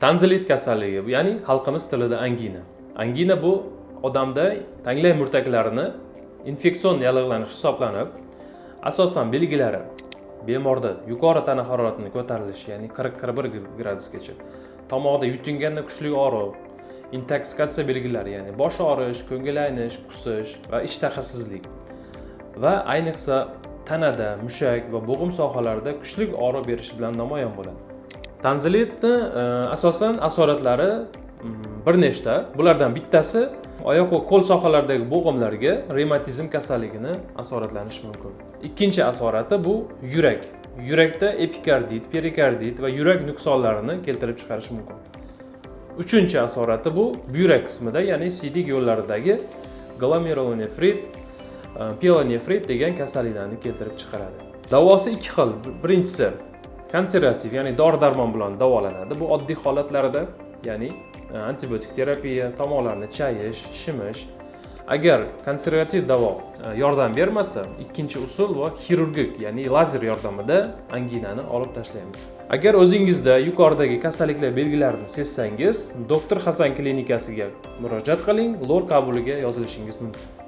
Tanzilit kasalligi, ya'ni xalqimiz tilida angina. Angina bu odamda tanglay murtaklarini infeksion yallig'lanish hisoblanib, asosan belgilari bemorda yuqori tana haroratining ko'tarilishi, ya'ni 40-41 gradusgacha, tomoqda yutunganda kuchli og'riq, intoksikatsiya belgilari, ya'ni bosh og'rish, ko'ngil aynish, qusish va ishtahasizlik va ayniqsa tanada, mushak va bo'g'im sohalarida kuchli og'riq berishi bilan namoyon bo'ladi. Tanzilitni asosan asoratlari bir nechta. Bulardan bittasi oyoq va qo'l sohalaridagi bo'g'imlarga revmatizm kasalligini asoratlanishi mumkin. Ikkinchi asorati bu yurak. Yurakda epikardit, perikardit va yurak nuqsonlarini keltirib chiqarishi mumkin. Uchinchi asorati bu buyrak qismida, ya'ni siydik yo'llaridagi glomerulonefrit, pielonefrit degan kasalliklarni keltirib chiqaradi. Davosi ikki xil. Birinchisi konservativ, ya'ni dori-darmon bilan davolanadi. Bu oddiy holatlarda, ya'ni antibiotik terapiya, tomoqlarni chayish, shimish. Agar konservativ davo yordam bermasa, ikkinchi usul va xirurgik, ya'ni lazer yordamida anginani olib tashlaymiz. Agar o'zingizda yuqoridagi kasalliklar belgilarini sezsangiz, doktor Hasan klinikasiga murojaat qiling, lor qabuliga yozilishingiz mumkin.